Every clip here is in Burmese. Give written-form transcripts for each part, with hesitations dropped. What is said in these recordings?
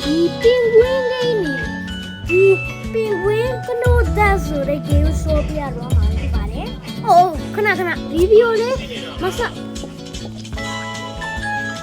ဒီပင်ဂွင်းလေးနေဒီပင်ဂွင်းကနိုးသက်ဆိုတဲ့ဂိမ်းဆိုပြရတော့မှာဖြစ်ပါတယ်။အိုးခဏဗီဒီယိုလေးမစ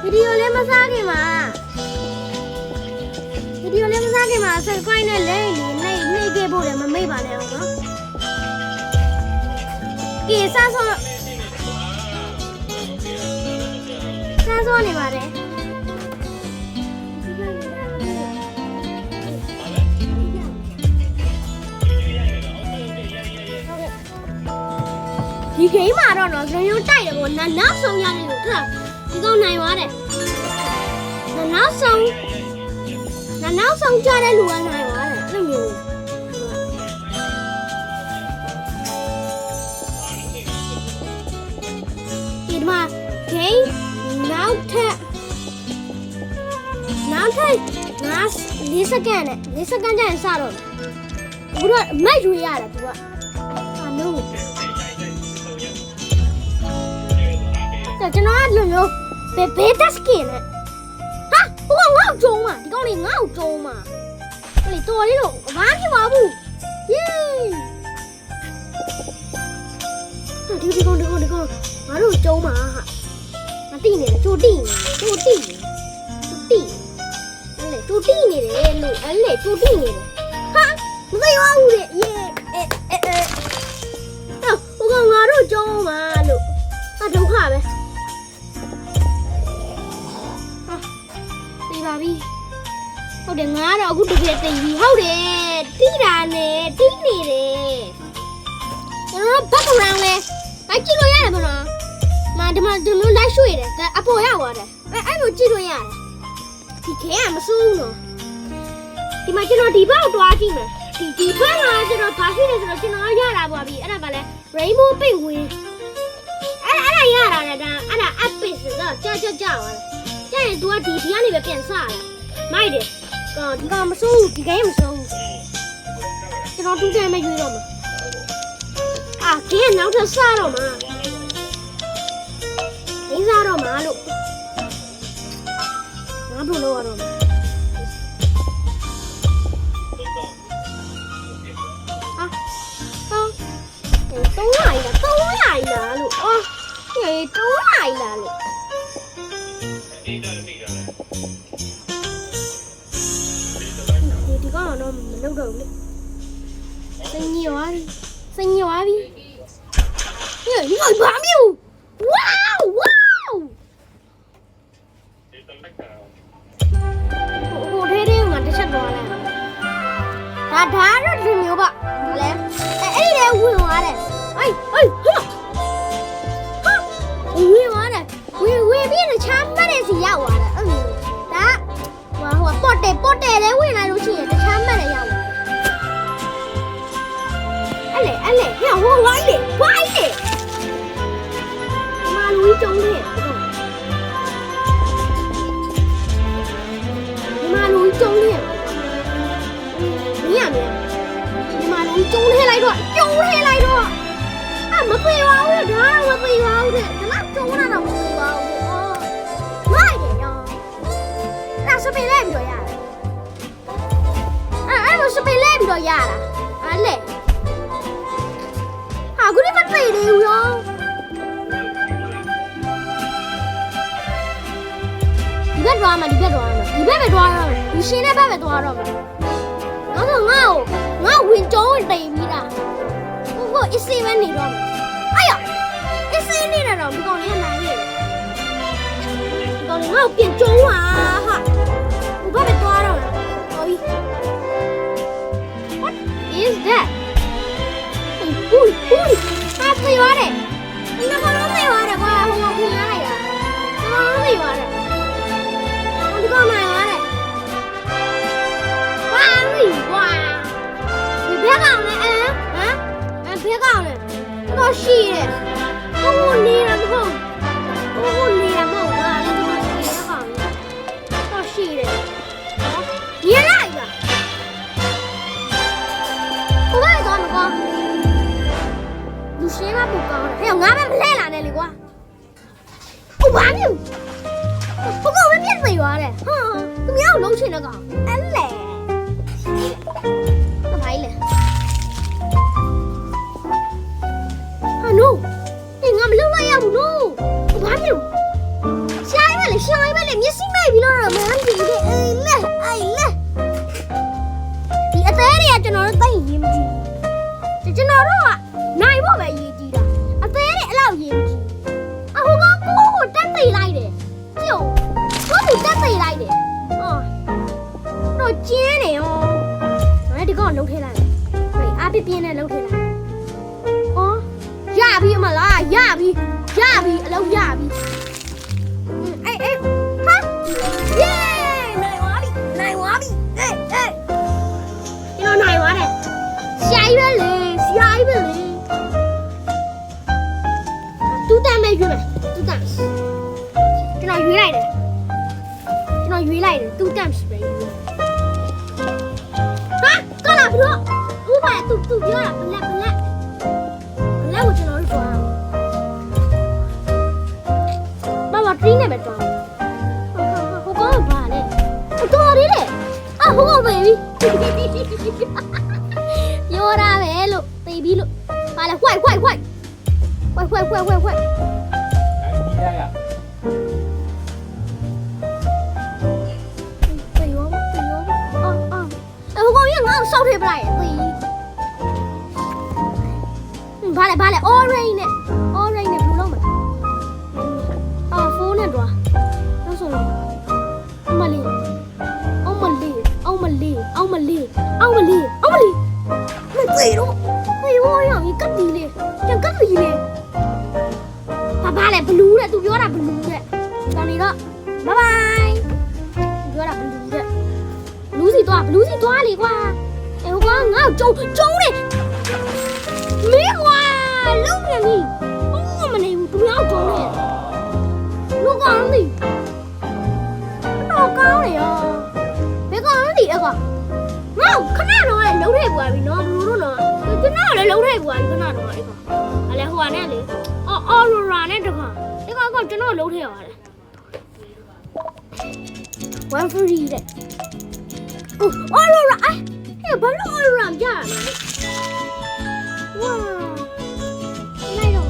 ဗီဒီယိုလေးမစားခင်မှာ subscribe နဲ့လည်းနှိပ်ခဲ့ဖို့လည်းမမေ့ပါနဲ့အောင်နော်။ကဲစားစောနေပါတယ်ဒီဂိမ်းမှာတော့ဂရုံတိုက်တယ်ပေါ့နောက်ဆုံးရတယ်လို့သူကဒီကောင်နိုင်သွားတယ်နောက်ဆုံးကြတဲ့လူကနိုင်သွားတယ်အဲ့လိုမျိုးဒီမှာဂိမ်းနောက်ထပ်4စက္ကန့်နဲ့4စက္ကန့်ကျရင်စတော့ဘူးတော့မက်ရွေးရတယ်သူကနော်ကျွန်တော်ကလူမျိုးဘေးတက်စကင်နဲ့ဟာဟိုကငေါ့ကျုံးမှာဒီကောင်လေးငေါ့ကျုံးမှာအဲ့လေတော်လေးတော့ဘာမှမဖြစ်ပါဘူးယေးဒီကောင်ငါတို့ကျုံးမှာဟာမတိနေတယ်ကြိုတိနေတယ်အဲ့လေကြိုတိနေတယ်လို့အဲ့လေကြိုတိနေတယ်ဟာမသိပါဘူးလေယေးဟိုကငါတို့ကျုံးမှာလို့ဟာဒုက္ခပဲပါပြီဟုတ်တယ်ငါတော့အခုတကယ်သိပြီဟုတ်တယ်တိတာနဲ့တိနေတယ်ကျွန်တော် background လဲလိုက်ကြည့်လို့ရတယ်ဗောနော်ဒီမှာလိုက်ရွှေ့တယ်အပေါ်ရောက်သွားတယ်အဲ့လိုကြည့်လို့ရတယ်ဒီခဲကမစိုးဘူးနော်ဒီမှာကျွန်တော်ဒီဘက်ကိုတွားကြည့်မယ်ဒီဘက်ကကျွန်တော်ဘာရှိလဲဆိုတော့ကျွန်တော်ရတာပါပြီအဲ့ဒါကလည်း rainbow penguin အဲ့ဒါရတာလေဒါအဲ့ဒါ epic ဆိုတော့ကြာသွားတယ်ကျရင် तू ကဒီကနေပဲပြန်စလာမိုက်တယ်ဒီကောင်မစိုးဘူးဒီကိန်းမစိုးဘူးကျွန်တော်တူးတယ်မရွေးတော့မှာကင်းနောက်ထပ်စတော့မှာဒီစားတော့မှာလို့ငါဘလို့လောက်ရတော့မှာ3လိုက်လားလို့အော်3လိုက်လားလို့ဒီကောင်တော့မလုပ်တော့ဘူးလေစိတ်ညစ်သွားပြီဒီကောင်ဘာမျိုးဝေါဟိုထဲငါတစ်ချက်သွားလိုက်ဒါတော့ဒီမျိုးပါဒီလဲအဲ့ဒီလေဝင်သွားတယ်ဝင်သွားတယ်ဝင်ပြီးတော့ချမ်းမတဲ့စီရောက်သွားတယ်အဲ့လိုဒါဟိုပေါ့တယ်လဲဝင်လာလို့ရှိရင်တခြားမှတ်လည်းရောက်လာအဲ့လေဟဲ့ဟိုဝိုင်းလေမာလူကြီးကျုံးတယ်မာလူကြီးကျုံးတယ်မြင်မာလူကြီးကျုံးထဲလိုက်တော့မပြေပါဘူးဒါမပြေပါဘူးတဲ့ဒါကကျုံးလာတော့မပြေပါဘူးမိုက်တယ်ရောဒါစပယ်လိုက်ပြီးတော့ရတယ်အဲ့လိုစပယ်လိုက်ပြီးတော့ရတာအဲ့လေဟာခုဒီမပြေသေးဘူးရောဒီဘက်သွားမှာဒီဘက်ပဲသွားရမယ်ဒီရှင်းတဲ့ဘက်ပဲသွားတော့မယ်နောက်တော့ငါဝင်ကျုံးတိမ်ပြီးတာကိုအစ်စေးပဲနေတော့မယ်哎呀，你谁你来了？不搞你来的，不搞你我变种啊哈！我怕被抓了。What is that？ 他没玩的，你那好多没玩的，我不拿来的，我没玩的，我这个没玩的，哇你哇，你别搞了别搞了。တော့ရှိတယ်ဟိုနေတာမဟုတ်ပါလေဒီမှာရှိတဲ့ကောင်တော့ရှိတယ်မြင်လိုက်လားဟိုဘက်တော့မကောင်းလူရှင်းကပူကောင်းတယ်ဟဲ့ငါပဲမလှဲ့လာနဲ့လေကွာဟိုဘာမျိုးဟိုကောင်မပြတ်သေးပါ တဲ့ဟာသူများကိုလုံးချင်တဲ့ကောင်အဲ့လေဘာဖိုင်လဲဟာနိုးအေးငါမလုံးလိုက်ရဘူးနိုးဘာဖြစ်လို့ရှားပဲလေမျက်စိမိတ်ပြီးတော့မမ်းကြည့်တယ်အေးလေဒီအသေးတွေကကျွန်တော်တို့သိရင်မကြည့်ကျွန်တော်တို့ကနိုင်ဖို့ပဲရည်ကြည့်တာအသေးတွေအဲ့လောက်ရည်မကြည့်အခုကကိုတက်သိလိုက်တယ်ပြုံကိုတက်သိလိုက်တယ်တော့ကျင်းနေရောဒီကောင်လှုပ်ထဲလိုက်မယ်အားပြင်းနဲ့လှုပ်ထဲလိုက်ရပြီမလားရပြီအလုံးရပြီအေးဟာယေနိုင်သွားပြီအေးကျွန်တော်နိုင်သွားတယ်ရှားပဲလေတူတမ်းမဲ့ရွေးမယ်တူတမ်းကျွန်တော်ရွေးလိုက်တယ်တူတမ်းပဲရွေးဟာကောလာဘလို့ဥပါတူပြောတာဘလက်ကိုကျွန်တော်တို့ပြောအောင်ဘာတင်းနေပဲတော့ဟိုကောင်ဘာလဲတော်သေးတယ်ဟိုကောင်ပဲပြီပြောတာပဲလို့သိပြီလို့ဘာလဲဝိုက်ဒီရရဆောက်ထည့်ပလိုက်သေဘာလဲ orange နဲ့ blue လုံးမယ်ဖုန်းနဲ့တွားနောက်ဆုံးအောင်မလေးမသေတော့ဟိုရောင်ကြီးကတ်တီလေးပြန်ကတ်တီလေးဘာလဲ blue တဲ့သူပြောတာ blue တဲ့တောင်းနေတော့ bye bye ပြောတာ blue တဲ့ blue စီသွားလေကွာဟိုကငါ့ကိုကျုံတယ်မင်းကွာလုံးနေပြီမနေဘူးသူများကျုံနေလူကောင်းနေတော့ကောင်းနေရောဘယ်ကောင်းနေအဲ့ကွာငါခဏတော့လည်းလုံးထည့်ပွားပြီနော်ဘလူးတို့နော်ကျွန်တော်လည်းလုံးထည့်ပွားပြီခဏတော့အဲ့ကွာအဲ့လေဟိုကနဲ့လေအော်ရိုရာနဲ့တခါဒီကောင်ကကျွန်တော်လုံးထည့်ရတယ်one free တဲ့အော်ရိုရာအဲ့ဘာလို့အော်ရိုရာပြရလဲဝါလိုက်တော့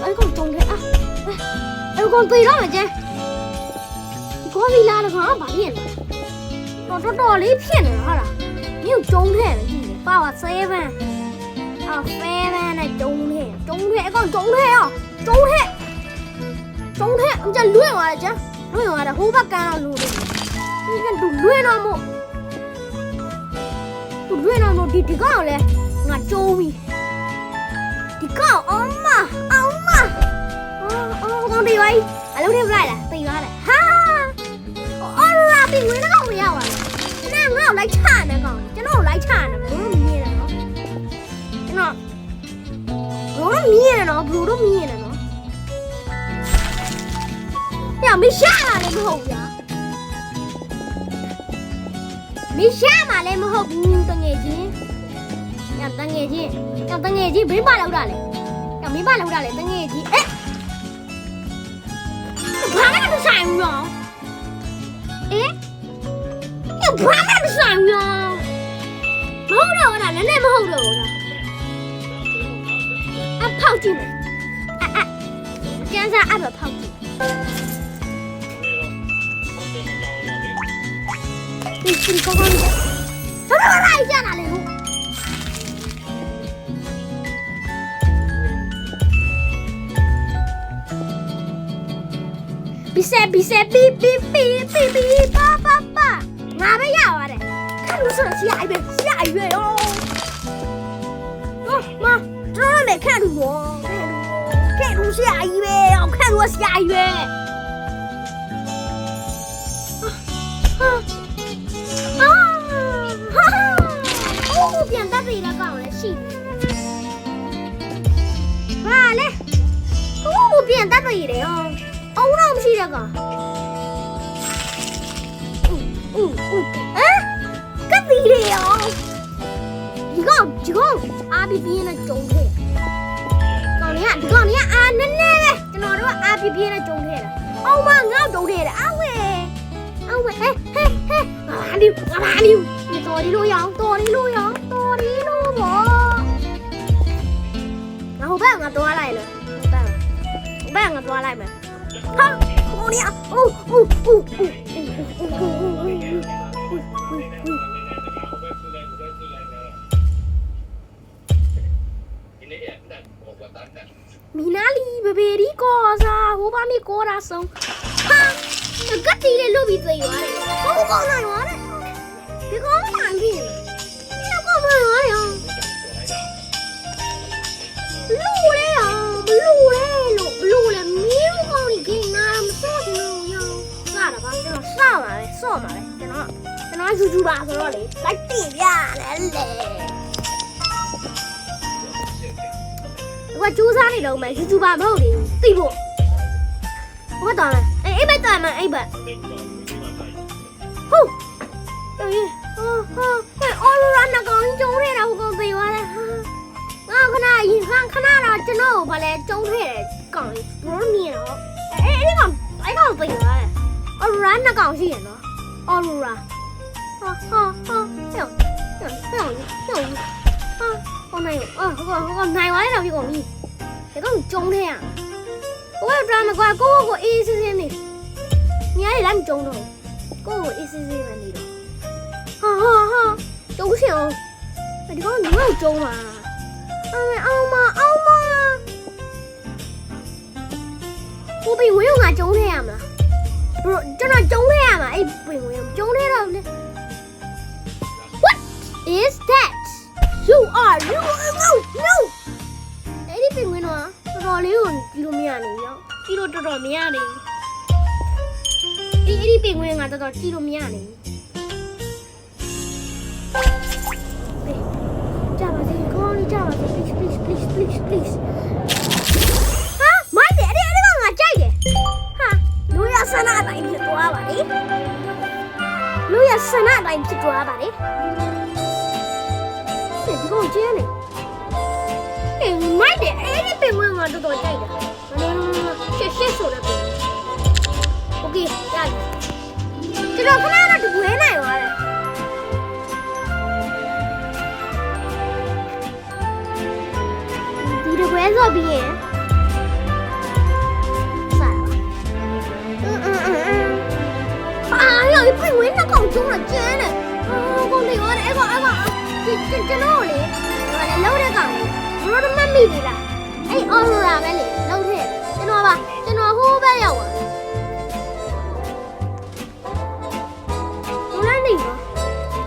အဲ့ကောင်တုံးခဲ့အဲ့ကောင်ပြေးတော့မကျဲကိုဗီလာတော့ဘာဖြစ်လဲတော်လေးဖြစ်နေတာဟာလားမြို့ကျုံခဲ့တယ်ကြည့်ပါဝါ7နဲ့ကျုံခဲ့အကောင်ကျုံခဲ့အကြလွင့်သွားတယ်ကျလွင့်သွားတယ်ဟိုဘက်ကန်းတော့လူတွေဒီကတူလွင့်တော့မို့ဒီကောင်လဲငါကျုံပြီဒီကောင်အောင်မကောင်တီးပါအလုံးထဲပလိုက်လားတီးပါတယ်ဟာအော်လာပြီးဝင်တော့မရပါဘူးနားငါ့ကိုလိုက်ချနေကောင်ကျွန်တော်လိုက်ချနေဘလို့မြင်နေနော်ကျွန်တော်ဘလို့မြင်နေနော်ညမရှာလာလည်းမဟုတ်ဗျာမရှာမှလည်းမဟုတ်ဘူးတငယ်ချင်းညတငယ်ချင်းဘယ်ပါလောက်တာလဲညမင်းပါလောက်တာလဲတငယ်ချင်းဘာမှမဆိုင်ဘူးနော်ဘာမှမဆိုင်ဘူးနော်မဟုတ်တော့လားလည်းမဟုတ်တော့လားအဖောက်ကြည့်မယ်ကျန်းစားအဖောက်ကြည့်ဒီကောင်းကောင်းဘာလိုက်ကြတာလဲဟုတ်ဘီဆက်ပီပါငါပဲရပါတယ်ခါလို့ဆိုဆရာအိုက်ပဲရောမတော်လည်းခန့်လူရောခန့်လူဆရာအိုက်ပဲခန့်လူဆရာအိုက်ပဲပြန်တတ်ပြီလားကောင်းလဲရှိဘာလဲကိုပြန်တတ်ပြီလေအောင်တော့မရှိတဲ့ကောင်ကပ်ပြီးလေရောဒီကောင်အားပြီးပြင်းနဲ့ကြုံခဲ့ကောင်လေးကအာနည်းနည်းပဲကျွန်တော်တို့ကအား ပြင်းနဲ့ကျုံထဲတာအောင်မငါ့ကျုံထဲတာအောင်ဝဲဟဲ့ငါဘာလို့ဒီတော်ဒီလိုရောင်းတော်ဒီလိုဘောငါဟိုဘက်ငါသွားလိုက်လို့ဘက်ငါသွားလိုက်မယ်ဟာဟိုနေမီနာလီဘဘေရီကောစားဟိုဘာမီကောရာဆောင်ဟာကတိလေလို့ပြီးသေးရတယ်ဟိုကောင်းနိုင်ရတယ်ဒီကောင်းနိုင်ပြီဒီကောင်းနိုင်ရတယ်လူလေလူလေမီးကောင်းကြီးငါမစောဘူးရောစားတာပါကျွန်တော်စားပါလေစော့ပါလေကျွန်တော်ယူပါဆိုတော့လေလိုက်တင်ပြရတယ်လေ我就啥你都没，是猪八毛的，对不？我当然，哎不当然，不。吼，我路上那个人种的了，我讲对话嘞，我看那了，真的我把嘞种的讲多少年了？你讲对话嘞？我路上那讲是人咯，我路上，我哪有？我哪玩意儿比我咪？这个种的呀！我专门过个意思是呢，你还来种的？个意思是问题了。种什么？你讲你要种嘛？奥嘛！我并没有俺种的呀嘛，不是，真的种的呀嘛？并没有种的了呢。What is that? You are no. အဲ့ဒီပင်ဝင်တော့တော်တော်လေးကိုကြည့်လို့မရနေရောကြည့်လို့တော်တော်မရနေအဲ့ဒီပင်ဝင်ကတော်တော်ကြည့်လို့မရနေကြပါစေခေါင်းလေးကြပါစေ please ဟာမိုက်တယ်အဲ့ဒီကငါကြိုက်တယ်ဟာလူရဆန္ဒအတိုင်းဖြစ်သွားပါလေလူရဆန္ဒအတိုင်းဖြစ်သွားပါလေဒီကောင်ကျင်းနေမိုက်တယ်အဲ့ဒီပင်မငါတော်တော်ကြိုက်တာရှက်ဆိုတဲ့ပင်โอเคရတယ်ကျွန်တော်ခဏတော့တပွဲနိုင်သွားတယ်ဒီတပွဲဆိုပြီးရင်စားရောပင်ဝင်တော့ကောင်းကျုံးတော့ကျန်းတယ်ကောင်းနေရတယ်အဲ့ကျွန်တော်လေလောက်တဲ့ကောင်ဘရိုဒမမီလေလားအဲ့အော်ရိုရာပဲလေလောက်တဲ့ကျွန်တော်ဟိုးပဲရောက်သွားဘယ်နဲ့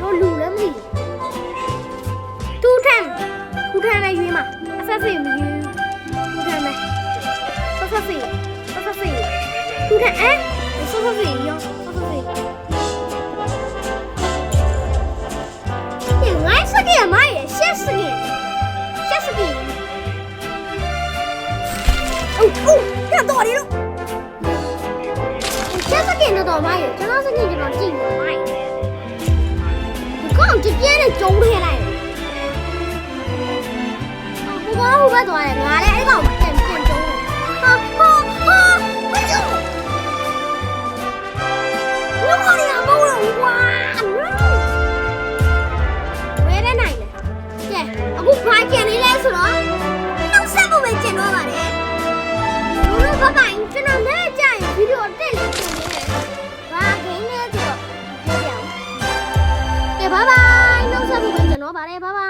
တော့လူလည်းမသိဘူးထန်လည်းရွေးမှာအဖက်ဖေးမယူထန်မယ်ဖက်ဖေးထန်ဖက်ဖေးရောငါစကေးမိုင်းရှက်စကေး这多的了。这是给那多买的，这是给那几毛买的。你刚直接的种起来了。不过我多的，我嘞这个变种了。不种。我靠你啊，毛了哇！我也在那呢。姐，我快捡你来吃了。你弄啥不会捡到吧的？爸爸，你真的没家人陪着我这里过年，爸给你这个，对，爸爸，你弄啥不会捡到吧的，爸爸。